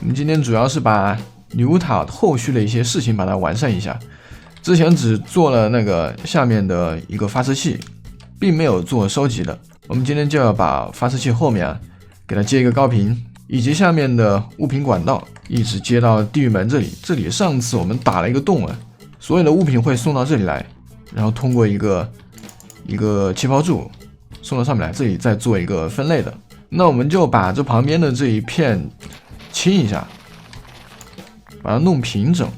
我们今天主要是把女巫塔后续的一些事情把它完善一下。之前只做了那个下面的一个发射器，并没有做收集的。我们今天就要把发射器后面啊，给它接一个高频，以及下面的物品管道一直接到地狱门这里。这里上次我们打了一个洞啊，所有的物品会送到这里来，然后通过一个气泡柱送到上面来，这里再做一个分类的。那我们就把这旁边的这一片清一下，把它弄平整。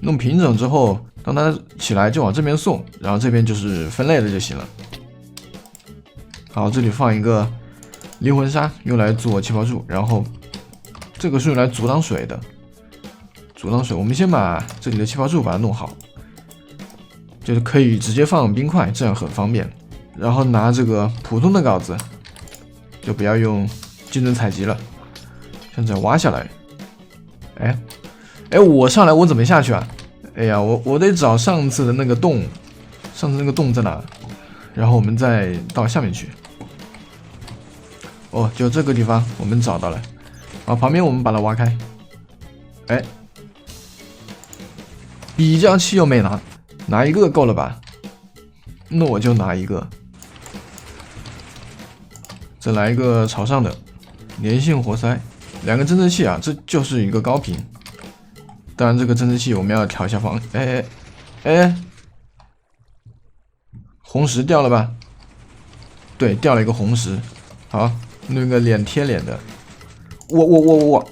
弄平整之后，当它起来就往这边送，然后这边就是分类的就行了。好，这里放一个灵魂沙，用来做气泡柱，然后这个是用来阻挡水的。阻挡水，我们先把这里的气泡柱把它弄好，就是可以直接放冰块，这样很方便。然后拿这个普通的镐子，就不要用精准采集了，像这样挖下来。哎，我上来我怎么下去啊？哎呀，我得找上次的那个洞，上次那个洞在哪？然后我们再到下面去。哦，就这个地方我们找到了。好，旁边我们把它挖开。哎，比较器又没拿，拿一个够了吧？那我就拿一个。再来一个朝上的粘性活塞，两个侦测器啊，这就是一个高频。当然，这个侦测器我们要调一下方。哎，红石掉了吧？对，掉了一个红石。好，弄一个脸贴脸的。我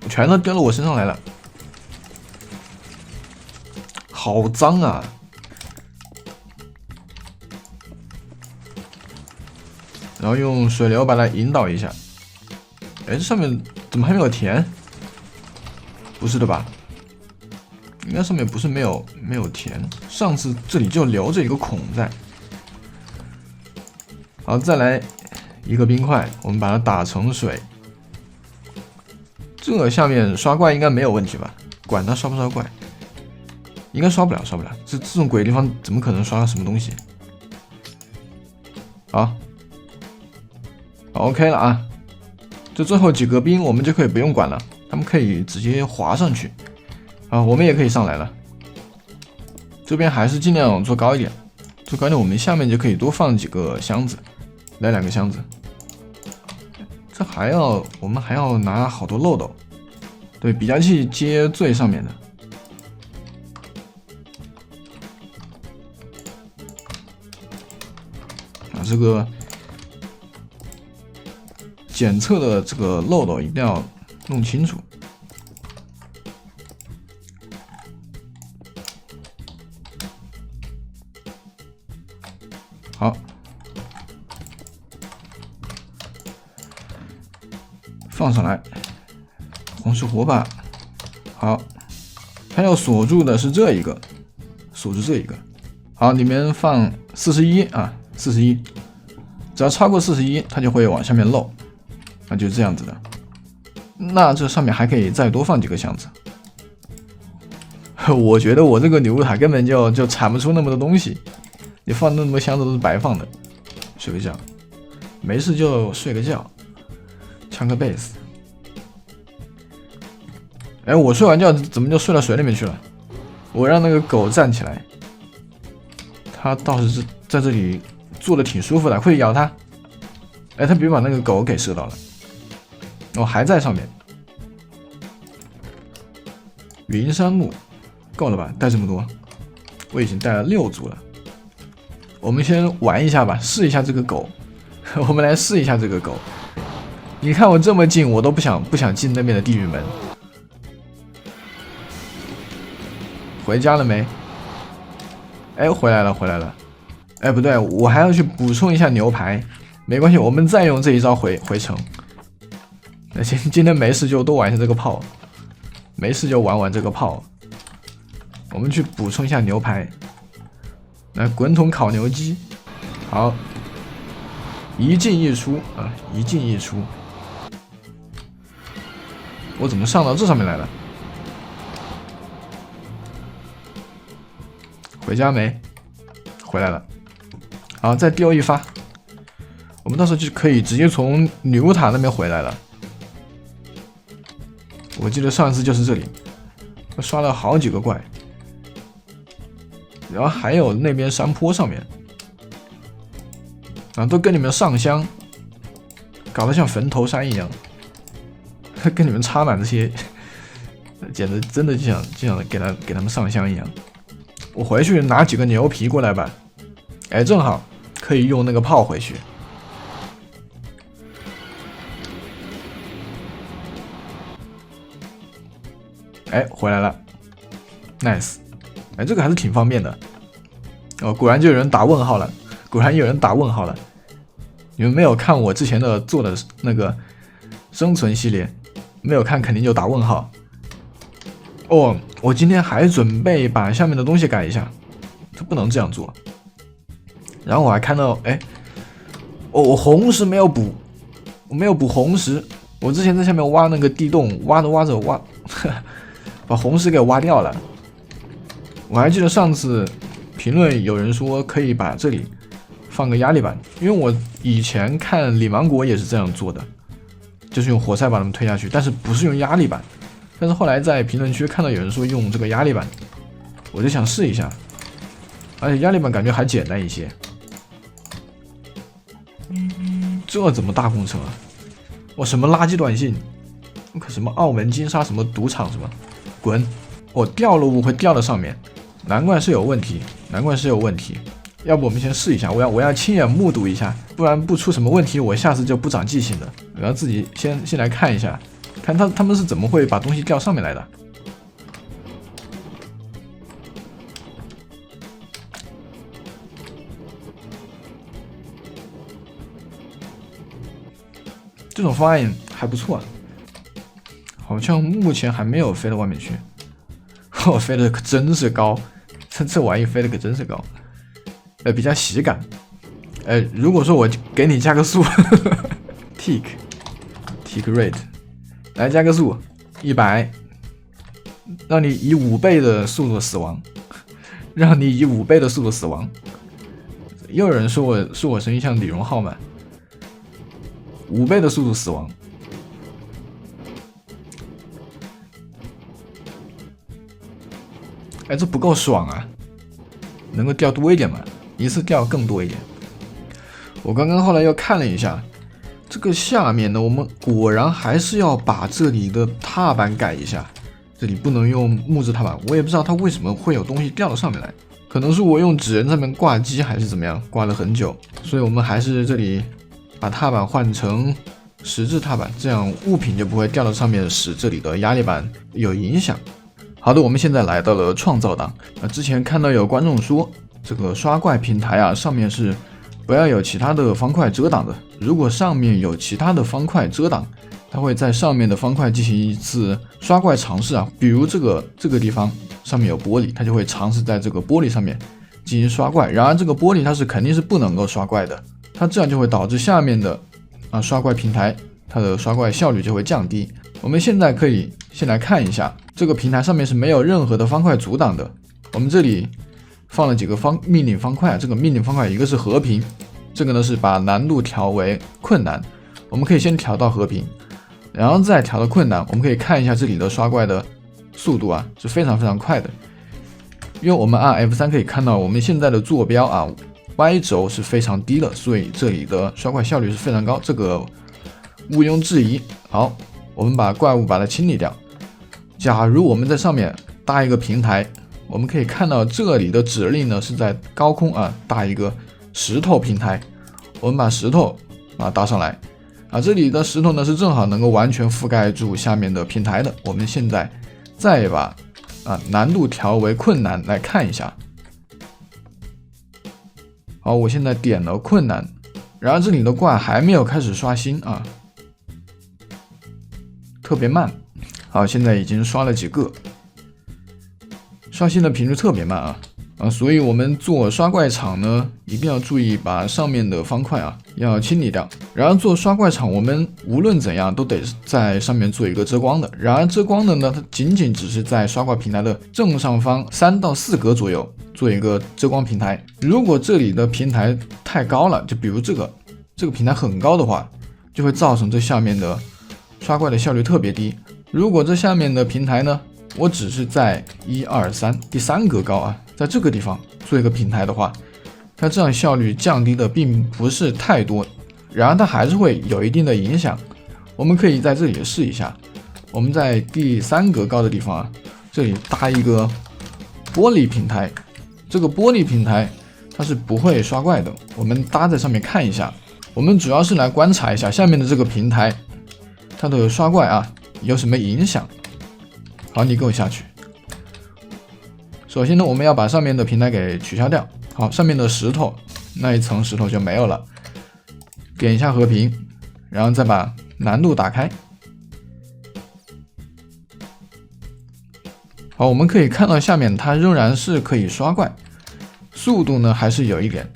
全都掉到我身上来了，好脏啊！然后用水流把它引导一下。哎，这上面怎么还没有填？不是的吧？应该上面不是没有填，上次这里就留着一个孔在。好，再来一个冰块，我们把它打成水。这下面刷怪应该没有问题吧？管它刷不刷怪，应该刷不了。这种鬼地方怎么可能刷什么东西？好 ，OK 了啊。这最后几个兵我们就可以不用管了，他们可以直接滑上去。啊，我们也可以上来了。这边还是尽量做高一点，做高一点，我们下面就可以多放几个箱子，来2个箱子。这我们还要拿好多漏斗。对，比较器接最上面的。啊，这个检测的这个漏斗一定要弄清楚。好，放上来，红石火把。好，它要锁住的是这一个，锁住这一个。好，里面放41啊，41，只要超过41，它就会往下面漏。那就是这样子的。那这上面还可以再多放几个箱子。我觉得我这个女巫塔根本就产不出那么多东西，你放那么多箱子都是白放的。睡个觉，没事就睡个觉，唱个贝斯。哎，我睡完觉怎么就睡到水里面去了？我让那个狗站起来，它倒是在这里坐的挺舒服的，会咬它。哎，它别把那个狗给射到了。哦，还在上面。云杉木够了吧？带这么多，我已经带了6组了。我们先玩一下吧，试一下这个狗。我们来试一下这个狗。你看我这么近，我都不想进那边的地狱门。回家了没？哎，回来了。哎，不对，我还要去补充一下牛排。没关系，我们再用这一招回城。那今天没事就多玩一下这个炮，没事就玩这个炮。我们去补充一下牛排，来滚筒烤牛鸡。好，一进一出啊，一进一出。我怎么上到这上面来了？回家没？回来了。好，再丢一发，我们到时候就可以直接从女巫塔那边回来了。我记得上一次就是这里，我刷了好几个怪，然后还有那边山坡上面，啊，都跟你们上香，搞得像坟头山一样，跟你们插满这些，简直真的就像给他们上香一样。我回去拿几个牛皮过来吧，哎，正好可以用那个炮回去。哎，回来了 ，nice， 哎，这个还是挺方便的。哦，果然就有人打问号了，果然有人打问号了。你们没有看我之前的做的那个生存系列，没有看肯定就打问号。哦，我今天还准备把下面的东西改一下，这不能这样做。然后我还看到，哎，我红石没有补，我没有补红石。我之前在下面挖那个地洞，挖着把红石给挖掉了。我还记得上次评论有人说可以把这里放个压力板，因为我以前看李芒果也是这样做的，就是用活塞把它们推下去，但是不是用压力板。但是后来在评论区看到有人说用这个压力板，我就想试一下，而且压力板感觉还简单一些。这怎么大工程啊？我什么垃圾短信？可什么澳门金沙什么赌场什么？滚！我掉了，我会掉到上面，难怪是有问题，难怪是有问题。要不我们先试一下，我要亲眼目睹一下，不然不出什么问题，我下次就不长记性的。我要自己先来看一下，看他们是怎么会把东西掉上面来的。这种方案还不错啊，好像目前还没有飞到外面去。我飞的可真是高，这玩意飞的可真是高，比较喜感。如果说我给你加个速，tick rate， 来加个速100，让你以5倍的速度死亡，让你以5倍的速度死亡。又有人说我声音像李荣浩嘛，5倍的速度死亡。哎，这不够爽啊！能够掉多一点吗？一次掉更多一点。我刚刚后来又看了一下，这个下面呢，我们果然还是要把这里的踏板改一下，这里不能用木质踏板。我也不知道它为什么会有东西掉到上面来，可能是我用纸人上面挂机还是怎么样，挂了很久，所以我们还是这里把踏板换成石质踏板，这样物品就不会掉到上面，使这里的压力板有影响。好的，我们现在来到了创造档。之前看到有观众说，这个刷怪平台啊，上面是不要有其他的方块遮挡的。如果上面有其他的方块遮挡，它会在上面的方块进行一次刷怪尝试啊。比如这个地方上面有玻璃，它就会尝试在这个玻璃上面进行刷怪。然而这个玻璃它是肯定是不能够刷怪的，它这样就会导致下面的刷怪平台它的刷怪效率就会降低。我们现在可以先来看一下，这个平台上面是没有任何的方块阻挡的。我们这里放了几个命令方块，这个命令方块一个是和平，这个呢是把难度调为困难。我们可以先调到和平，然后再调到困难。我们可以看一下这里的刷怪的速度啊，是非常非常快的。因为我们按 F3 可以看到，我们现在的坐标啊 Y 轴是非常低的，所以这里的刷怪效率是非常高，这个毋庸置疑。好，我们把怪物把它清理掉。假如我们在上面搭一个平台，我们可以看到这里的指令呢是在高空搭一个石头平台。我们把石头搭上来这里的石头呢是正好能够完全覆盖住下面的平台的。我们现在再把难度调为困难来看一下。好，我现在点了困难，然而这里的怪还没有开始刷新特别慢。好，现在已经刷了几个，刷新的频率特别慢所以我们做刷怪场呢，一定要注意把上面的方块要清理掉。然而做刷怪场，我们无论怎样都得在上面做一个遮光的。然而遮光的呢，它仅仅只是在刷怪平台的正上方3到4格左右做一个遮光平台。如果这里的平台太高了，就比如这个平台很高的话，就会造成这下面的刷怪的效率特别低。如果这下面的平台呢，我只是在1、2、3第3格高啊，在这个地方做一个平台的话，它这样效率降低的并不是太多，然而它还是会有一定的影响。我们可以在这里试一下，我们在第3格高的地方啊，这里搭一个玻璃平台，这个玻璃平台它是不会刷怪的，我们搭在上面看一下。我们主要是来观察一下下面的这个平台，它的刷怪啊有什么影响。好，你给我下去。首先呢，我们要把上面的平台给取消掉。好，上面的石头那一层石头就没有了。点一下和平，然后再把难度打开。好，我们可以看到下面它仍然是可以刷怪，速度呢还是有一点，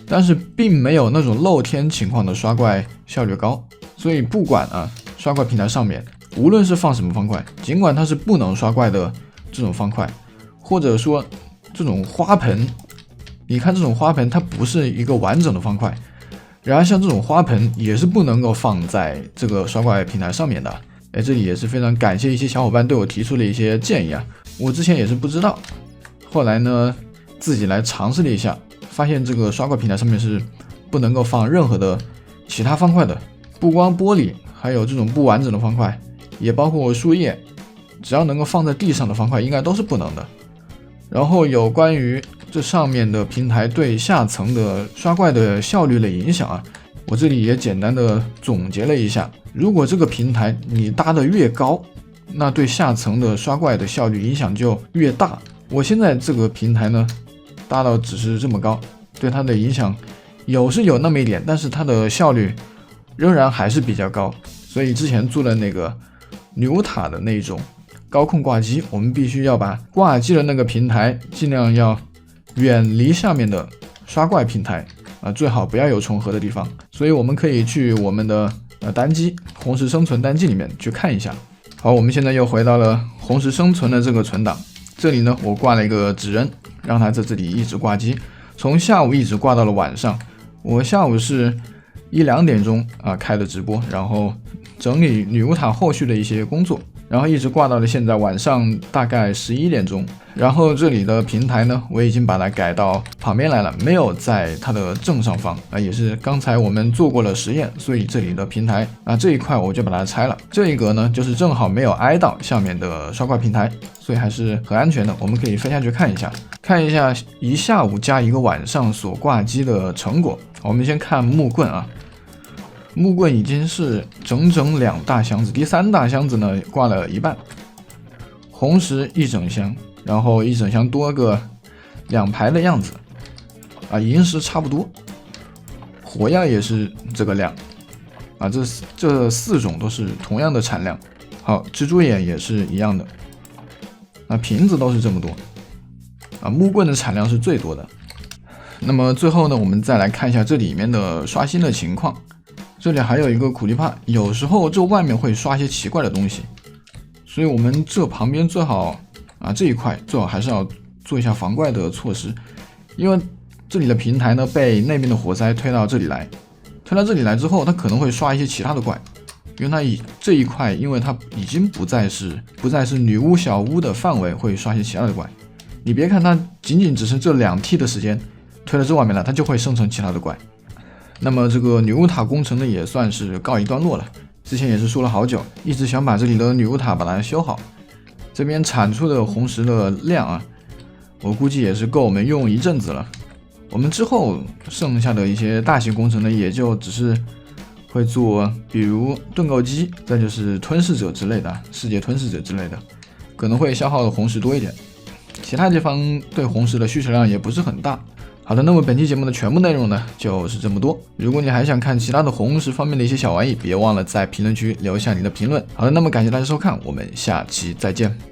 但是并没有那种露天情况的刷怪效率高。所以不管啊，刷怪平台上面无论是放什么方块，尽管它是不能刷怪的这种方块，或者说这种花盆，你看这种花盆它不是一个完整的方块，然而像这种花盆也是不能够放在这个刷怪平台上面的。这里也是非常感谢一些小伙伴对我提出了一些建议啊，我之前也是不知道，后来呢自己来尝试了一下，发现这个刷怪平台上面是不能够放任何的其他方块的，不光玻璃，还有这种不完整的方块，也包括树叶，只要能够放在地上的方块应该都是不能的。然后有关于这上面的平台对下层的刷怪的效率的影响啊，我这里也简单的总结了一下。如果这个平台你搭得越高，那对下层的刷怪的效率影响就越大。我现在这个平台呢搭到只是这么高，对它的影响有那么一点，但是它的效率仍然还是比较高。所以之前做的那个女巫塔的那种高控挂机，我们必须要把挂机的那个平台尽量要远离下面的刷怪平台啊，最好不要有重合的地方。所以我们可以去我们的单机红石生存单机里面去看一下。好，我们现在又回到了红石生存的这个存档，这里呢我挂了一个纸人，让它在这里一直挂机，从下午一直挂到了晚上。我下午是1、2点钟开的直播，然后整理女巫塔后续的一些工作，然后一直挂到了现在晚上大概11点钟。然后这里的平台呢，我已经把它改到旁边来了，没有在它的正上方也是刚才我们做过了实验，所以这里的平台这一块我就把它拆了。这一格呢，就是正好没有挨到下面的刷怪平台，所以还是很安全的。我们可以飞下去看一下一下午加一个晚上所挂机的成果。我们先看木棍啊，木棍已经是整整2大箱子，第3大箱子呢挂了一半，红石1整箱，然后1整箱多个2排的样子银石差不多，火药也是这个量这4种都是同样的产量。好，蜘蛛眼也是一样的瓶子都是这么多木棍的产量是最多的。那么最后呢，我们再来看一下这里面的刷新的情况。这里还有一个苦力怕，有时候这外面会刷一些奇怪的东西，所以我们这旁边最好这一块最好还是要做一下防怪的措施，因为这里的平台呢被那边的火灾推到这里来之后，它可能会刷一些其他的怪，因为它这一块因为它已经不再是女巫小屋的范围，会刷一些其他的怪。你别看它仅只是这2T 的时间推到这外面来，它就会生成其他的怪。那么这个女巫塔工程呢也算是告一段落了，之前也是说了好久，一直想把这里的女巫塔把它修好。这边产出的红石的量我估计也是够我们用一阵子了。我们之后剩下的一些大型工程呢，也就只是会做比如盾构机，再就是吞噬者之类的，世界吞噬者之类的，可能会消耗的红石多一点，其他地方对红石的需求量也不是很大。好的，那么本期节目的全部内容呢就是这么多。如果你还想看其他的红石方面的一些小玩意，别忘了在评论区留下你的评论。好的，那么感谢大家收看，我们下期再见。